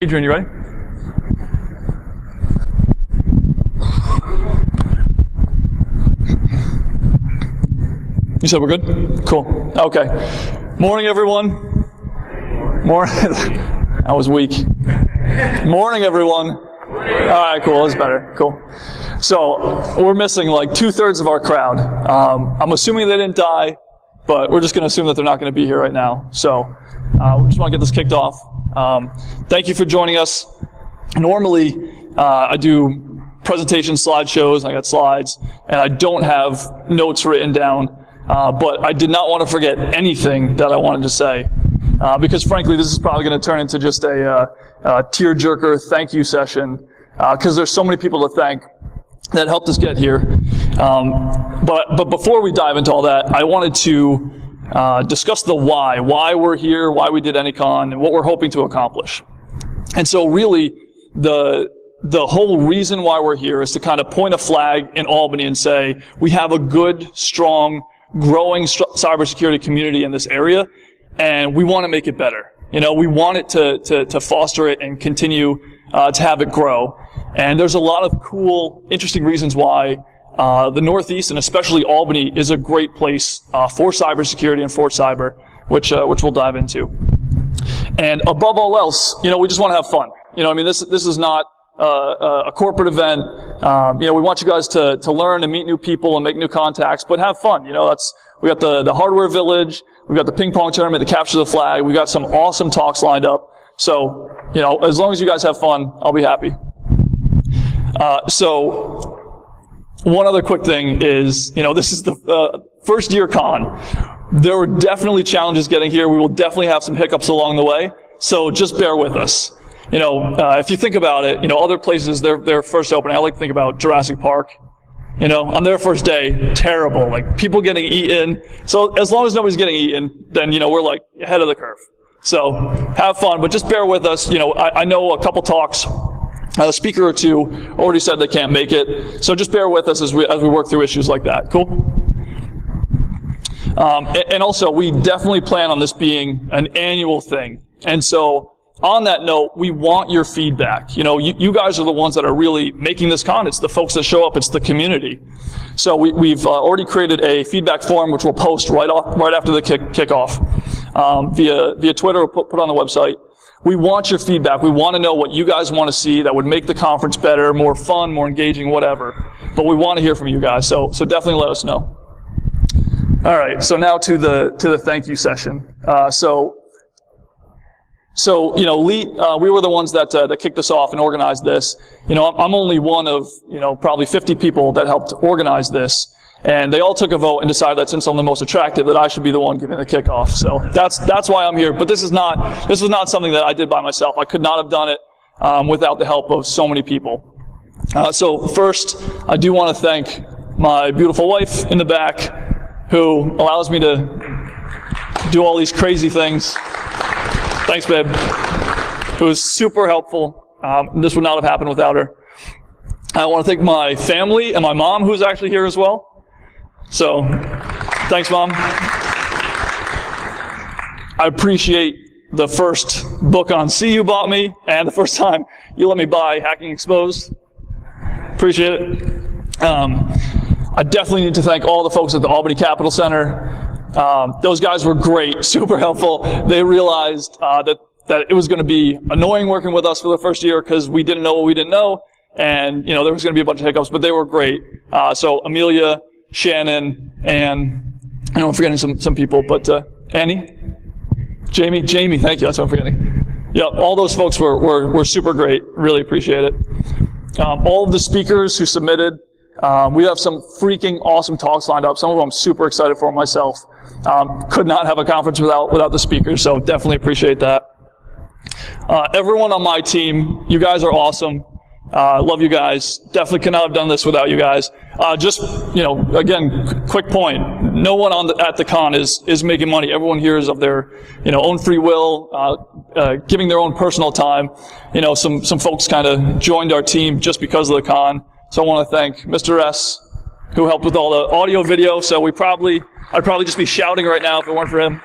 Adrian, you ready? You said we're good? Cool. Okay. Morning, everyone. Morning. That was weak. Morning, everyone. All right, cool. That's better. Cool. So we're missing like 2/3 of our crowd. I'm assuming they didn't die, but we're just going to assume that they're not going to be here right now. So we just want to get this kicked off. Thank you for joining us. Normally, I do presentation slideshows, I got slides, and I don't have notes written down, but I did not want to forget anything that I wanted to say, because frankly, this is probably going to turn into just a tearjerker thank you session, because there's so many people to thank that helped us get here. But before we dive into all that, I wanted to discuss the why we're here, why we did ANYCon, and what we're hoping to accomplish. And so really, the whole reason why we're here is to kind of point a flag in Albany and say, we have a good, strong, growing cybersecurity community in this area, and we want to make it better. You know, we want it to foster it and continue to have it grow. And there's a lot of cool, interesting reasons why the Northeast, and especially Albany, is a great place for cybersecurity and for cyber, which we'll dive into. And above all else, you know, we just want to have fun. You know, I mean, this is not a corporate event. You know, we want you guys to learn and meet new people and make new contacts, but have fun. You know, we got the hardware village, we got the ping pong tournament, the capture the flag. We got some awesome talks lined up. So, you know, as long as you guys have fun, I'll be happy. So one other quick thing is, you know, this is the first year con. There were definitely challenges getting here. We will definitely have some hiccups along the way, so just bear with us. You know, if you think about it, you know, other places, their first opening, I like to think about Jurassic Park. You know, on their first day, terrible, like people getting eaten. So as long as nobody's getting eaten, then, you know, we're like ahead of the curve. So have fun, but just bear with us. You know, I know a couple talks, a speaker or two already said they can't make it, so just bear with us as we work through issues like that. Cool? And also, we definitely plan on this being an annual thing. And so, on that note, we want your feedback. You know, you guys are the ones that are really making this con. It's the folks that show up. It's the community. So we've already created a feedback form, which we'll post right after the kickoff via Twitter or put on the website. We want your feedback. We want to know what you guys want to see that would make the conference better, more fun, more engaging, whatever. But we want to hear from you guys. So definitely let us know. All right. So now to the thank you session. So you know, Lee, we were the ones that kicked this off and organized this. You know, I'm only one of, you know, probably 50 people that helped organize this. And they all took a vote and decided that since I'm the most attractive, that I should be the one giving the kickoff. So that's why I'm here. But this was not something that I did by myself. I could not have done it without the help of so many people. So first, I do want to thank my beautiful wife in the back, who allows me to do all these crazy things. Thanks, babe. It was super helpful. This would not have happened without her. I want to thank my family and my mom, who's actually here as well. So, thanks, Mom. I appreciate the first book on C you bought me, and the first time you let me buy Hacking Exposed. Appreciate it. I definitely need to thank all the folks at the Albany Capitol Center. Those guys were great, super helpful. They realized that it was going to be annoying working with us for the first year because we didn't know what we didn't know, and, you know, there was going to be a bunch of hiccups, but they were great. So Amelia, Shannon, and I know I'm forgetting some people, but Annie, Jamie, thank you. That's what I'm forgetting. Yeah, all those folks were super great. Really appreciate it. All of the speakers who submitted, we have some freaking awesome talks lined up. Some of them I'm super excited for myself. Could not have a conference without the speakers, so definitely appreciate that. Everyone on my team, you guys are awesome. Love you guys. Definitely could not have done this without you guys. Just, you know, again, quick point. No one at the con is making money. Everyone here is of their, you know, own free will, giving their own personal time. You know, some folks kind of joined our team just because of the con. So I want to thank Mr. S, who helped with all the audio, video. So I'd probably just be shouting right now if it weren't for him.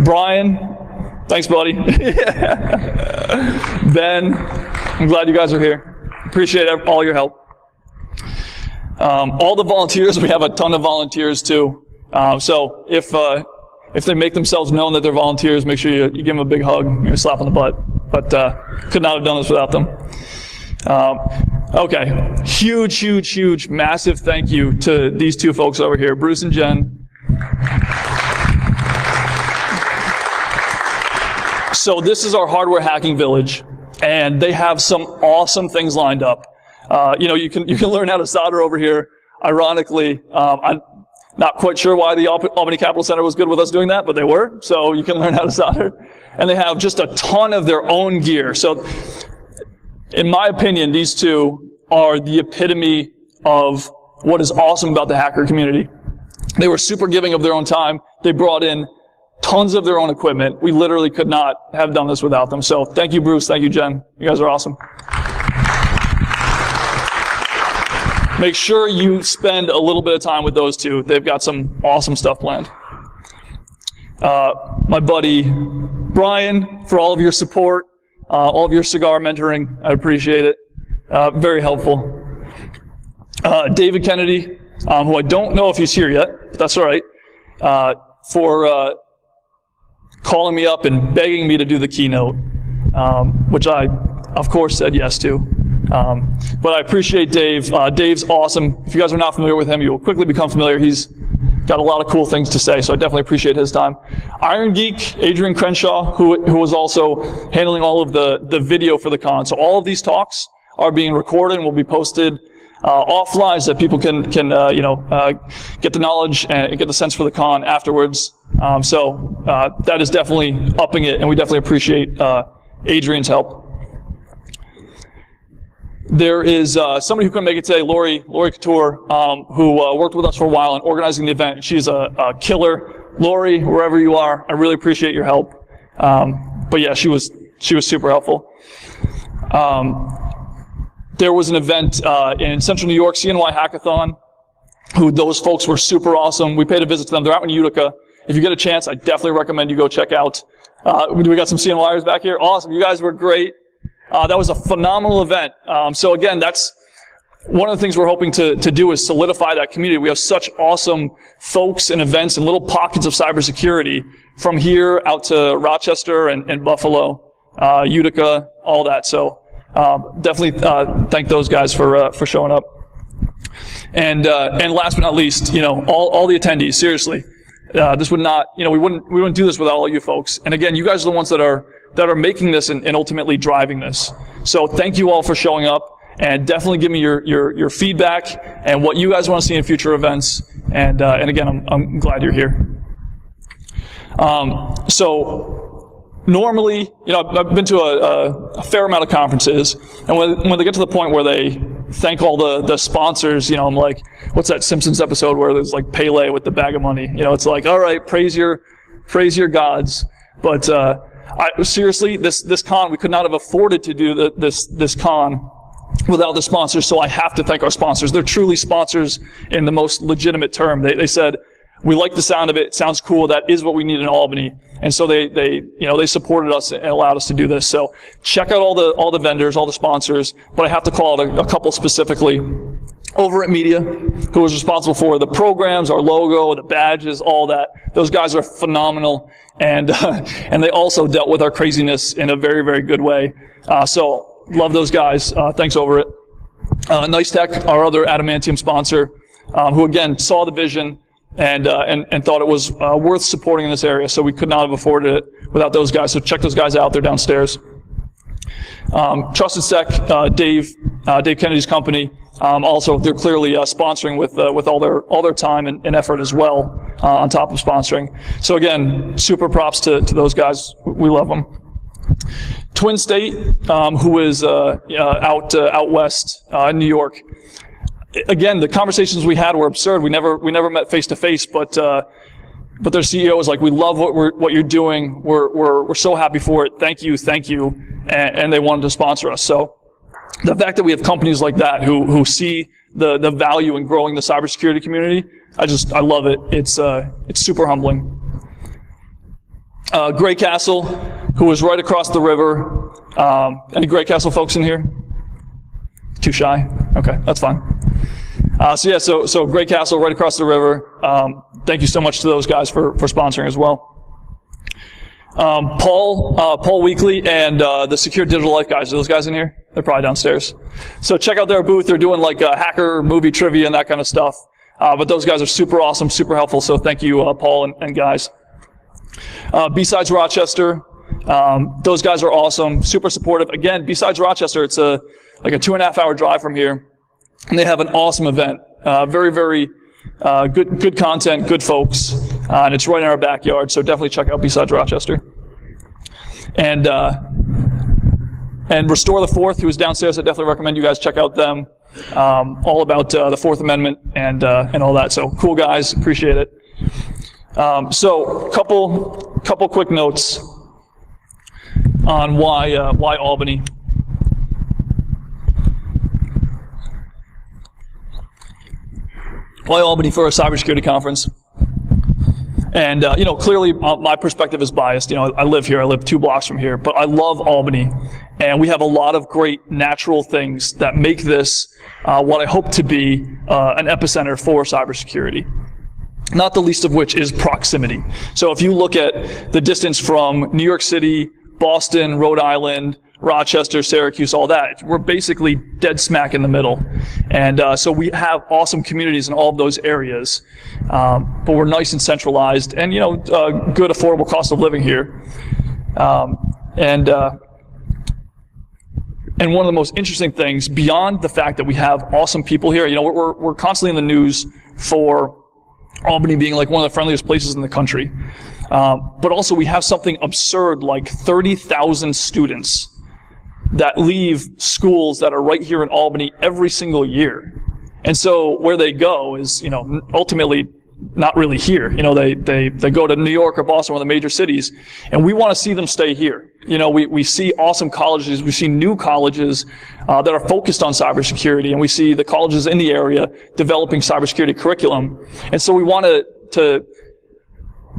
Brian, Thanks, buddy. Ben, I'm glad you guys are here. Appreciate all your help. All the volunteers, we have a ton of volunteers too. So if they make themselves known that they're volunteers, make sure you give them a big hug, a slap on the butt. But could not have done this without them. Okay, huge, massive thank you to these two folks over here, Bruce and Jen. So this is our hardware hacking village, and they have some awesome things lined up. You can learn how to solder over here. Ironically, I'm not quite sure why the Albany Capital Center was good with us doing that, but they were. So you can learn how to solder. And they have just a ton of their own gear. So in my opinion, these two are the epitome of what is awesome about the hacker community. They were super giving of their own time. They brought in tons of their own equipment. We literally could not have done this without them. So thank you, Bruce. Thank you, Jen. You guys are awesome. Make sure you spend a little bit of time with those two. They've got some awesome stuff planned. My buddy Brian, for all of your support, all of your cigar mentoring, I appreciate it. Very helpful. David Kennedy, who I don't know if he's here yet, but that's all right, for calling me up and begging me to do the keynote, which I, of course, said yes to. But I appreciate Dave. Dave's awesome. If you guys are not familiar with him, you will quickly become familiar. He's got a lot of cool things to say, so I definitely appreciate his time. Iron Geek, Adrian Crenshaw, who was also handling all of the video for the con. So all of these talks are being recorded and will be posted offline so that people can get the knowledge and get the sense for the con afterwards. So that is definitely upping it, and we definitely appreciate Adrian's help. There is somebody who couldn't make it today, Lori Couture, who worked with us for a while in organizing the event. She's a killer. Lori, wherever you are, I really appreciate your help. But yeah, she was super helpful. There was an event in Central New York, CNY Hackathon, who those folks were super awesome. We paid a visit to them. They're out in Utica. If you get a chance, I definitely recommend you go check out. We got some CNYers back here. Awesome. You guys were great. That was a phenomenal event. So again, that's one of the things we're hoping to do is solidify that community. We have such awesome folks and events and little pockets of cybersecurity from here out to Rochester and Buffalo, Utica, all that. So definitely thank those guys for showing up. And last but not least, all the attendees. Seriously, this would not, we wouldn't do this without all you folks. And again, you guys are the ones that are making this and ultimately driving this. So thank you all for showing up, and definitely give me your feedback and what you guys want to see in future events. And again, I'm glad you're here. So normally, I've been to a fair amount of conferences, and when they get to the point where they thank all the sponsors, I'm like, what's that Simpsons episode where there's like Pele with the bag of money? It's like, all right, praise your gods, but seriously, this con, we could not have afforded to do this con without the sponsors, so I have to thank our sponsors. They're truly sponsors in the most legitimate term. They said, we like the sound of it. It sounds cool. That is what we need in Albany. And so they supported us and allowed us to do this. So check out all the vendors, all the sponsors, but I have to call out a couple specifically. Over at Media, who was responsible for the programs, our logo, the badges, all that. Those guys are phenomenal, and they also dealt with our craziness in a very, very good way. So love those guys. Thanks over it. Nice Tech, our other adamantium sponsor, who again saw the vision and thought it was worth supporting in this area. So we could not have afforded it without those guys. So check those guys out. They're downstairs. Trusted Sec, Dave Kennedy's company. Also, they're clearly sponsoring with all their time and effort as well, on top of sponsoring. So again, super props to those guys. We love them. Twin State, who is out west in New York. Again, the conversations we had were absurd. We never met face to face, but their CEO was like, "We love what you're doing. We're so happy for it. Thank you," and they wanted to sponsor us. So the fact that we have companies like that who see the value in growing the cybersecurity community, I love it. It's super humbling. Gray Castle, who is right across the river. Any Great Castle folks in here? Too shy? Okay, that's fine. So Great Castle right across the river. Thank you so much to those guys for sponsoring as well. Paul Weekly and the Secure Digital Life guys. Are those guys in here? They're probably downstairs. So check out their booth. They're doing like hacker movie trivia and that kind of stuff. But those guys are super awesome, super helpful. So thank you, Paul and guys. B-Sides Rochester. Those guys are awesome, super supportive. Again, B-Sides Rochester, it's like a 2.5 hour drive from here. And they have an awesome event. Very, very good content, good folks. And it's right in our backyard. So definitely check out B-Sides Rochester. And Restore the Fourth, who is downstairs. I definitely recommend you guys check out them. All about the Fourth Amendment and all that. So cool guys, appreciate it. So couple quick notes on why Albany. Why Albany for a cybersecurity conference? And clearly my perspective is biased. I live here. I live 2 blocks from here, but I love Albany, and we have a lot of great natural things that make this what I hope to be an epicenter for cybersecurity. Not the least of which is proximity. So if you look at the distance from New York City, Boston, Rhode Island, Rochester, Syracuse, all that, we're basically dead smack in the middle. And so we have awesome communities in all of those areas, but we're nice and centralized and, good affordable cost of living here. And one of the most interesting things, beyond the fact that we have awesome people here, we're constantly in the news for Albany being like one of the friendliest places in the country. But also we have something absurd like 30,000 students that leave schools that are right here in Albany every single year. And so where they go is, ultimately not really here. They go to New York or Boston, one of the major cities, and we want to see them stay here. We see awesome colleges, we see new colleges that are focused on cybersecurity, and we see the colleges in the area developing cybersecurity curriculum. And so we want to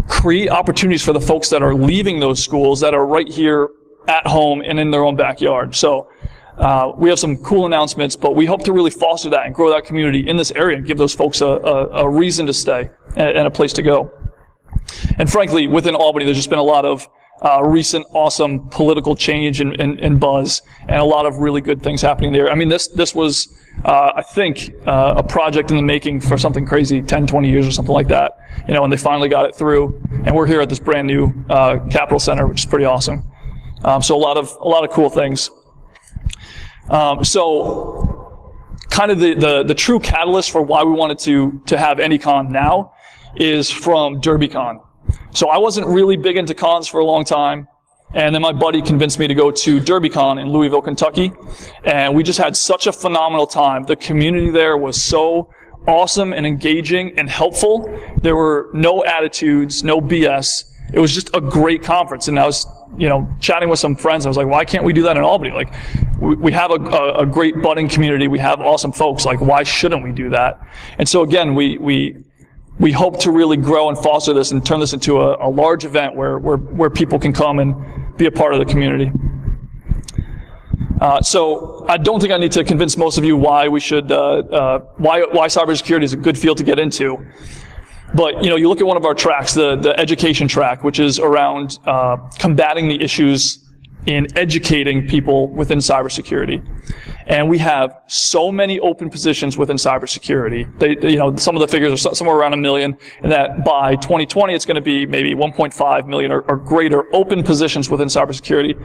create opportunities for the folks that are leaving those schools that are right here at home and in their own backyard. So we have some cool announcements, but we hope to really foster that and grow that community in this area and give those folks a reason to stay and a place to go. And frankly, within Albany, there's just been a lot of recent awesome political change and buzz, and a lot of really good things happening there. I mean, this was, I think, a project in the making for something crazy, 10, 20 years or something like that, and they finally got it through. And we're here at this brand new Capitol Center, which is pretty awesome. So a lot of cool things. So kind of the true catalyst for why we wanted to have ANYCon now is from DerbyCon. So I wasn't really big into cons for a long time, and then my buddy convinced me to go to DerbyCon in Louisville, Kentucky, and we just had such a phenomenal time. The community there was so awesome and engaging and helpful. There were no attitudes, no BS. It was just a great conference, and I was chatting with some friends. I was like, why can't we do that in Albany? Like, we have a great budding community. We have awesome folks. Like, why shouldn't we do that? And so again, we hope to really grow and foster this and turn this into a large event where people can come and be a part of the community. So I don't think I need to convince most of you why we should, why cybersecurity is a good field to get into. But you look at one of our tracks, the education track, which is around combating the issues in educating people within cybersecurity. And we have so many open positions within cybersecurity. Some of the figures are somewhere around 1 million, and that by 2020 it's going to be maybe 1.5 million or greater open positions within cybersecurity.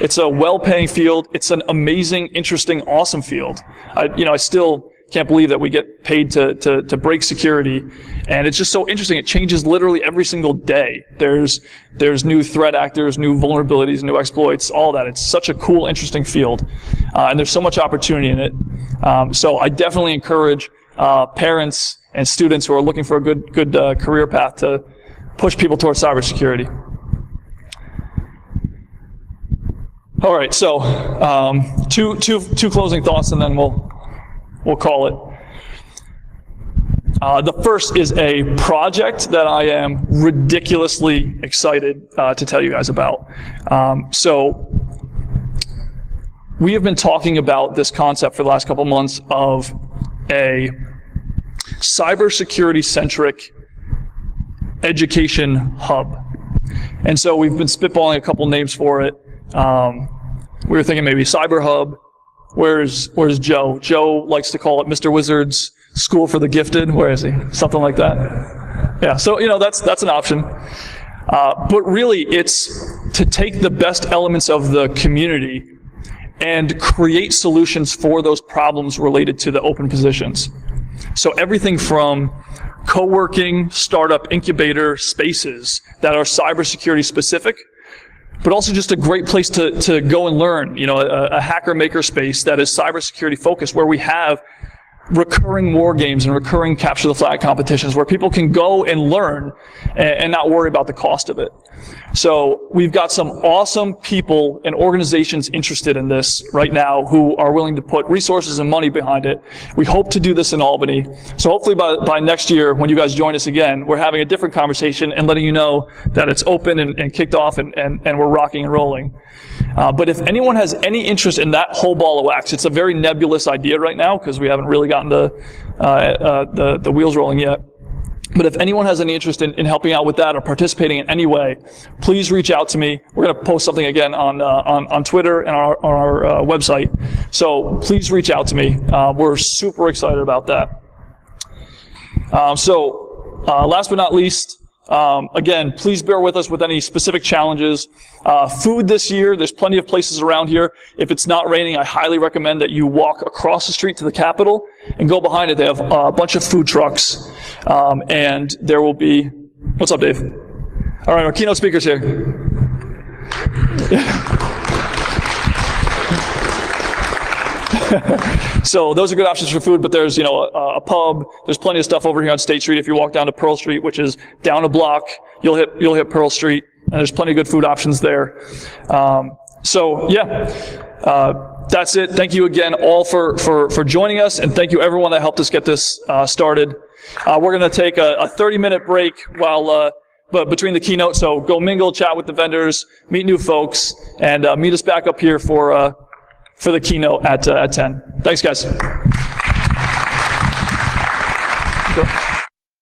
It's a well-paying field. It's an amazing, interesting, awesome field. I still can't believe that we get paid to break security, and it's just so interesting. It changes literally every single day. There's new threat actors, new vulnerabilities, new exploits, all that. It's such a cool, interesting field, and there's so much opportunity in it. So I definitely encourage parents and students who are looking for a good career path to push people towards cybersecurity. All right, so two closing thoughts, and then we'll call it. The first is a project that I am ridiculously excited to tell you guys about. So we have been talking about this concept for the last couple months of a cybersecurity-centric education hub. And so we've been spitballing a couple names for it. We were thinking maybe Cyber Hub. Where's Joe? Joe likes to call it Mr. Wizard's School for the Gifted. Where is he? Something like that. Yeah, so, that's an option. But really, it's to take the best elements of the community and create solutions for those problems related to the open positions. So everything from co-working, startup, incubator spaces that are cybersecurity specific, but also just a great place to go and learn, a hacker maker space that is cybersecurity focused, where we have recurring war games and recurring capture the flag competitions where people can go and learn and not worry about the cost of it. So we've got some awesome people and organizations interested in this right now who are willing to put resources and money behind it. We hope to do this in Albany. So hopefully by next year, when you guys join us again, we're having a different conversation and letting you know that it's open and kicked off and we're rocking and rolling. But if anyone has any interest in that whole ball of wax, it's a very nebulous idea right now because we haven't really gotten the wheels rolling yet. But if anyone has any interest in helping out with that or participating in any way, please reach out to me. We're going to post something again on Twitter and on our website. So please reach out to me. We're super excited about that. Last but not least, again, please bear with us with any specific challenges. Food this year, there's plenty of places around here. If it's not raining, I highly recommend that you walk across the street to the Capitol and go behind it. They have a bunch of food trucks. And there will be, what's up, Dave? All right, our keynote speaker's here. So those are good options for food, but there's, a pub. There's plenty of stuff over here on State Street. If you walk down to Pearl Street, which is down a block, you'll hit Pearl Street, and there's plenty of good food options there. That's it. Thank you again all for joining us, and thank you everyone that helped us get this started. We're going to take a 30-minute break between the keynote, so go mingle, chat with the vendors, meet new folks, and meet us back up here for the keynote at 10. Thanks, guys.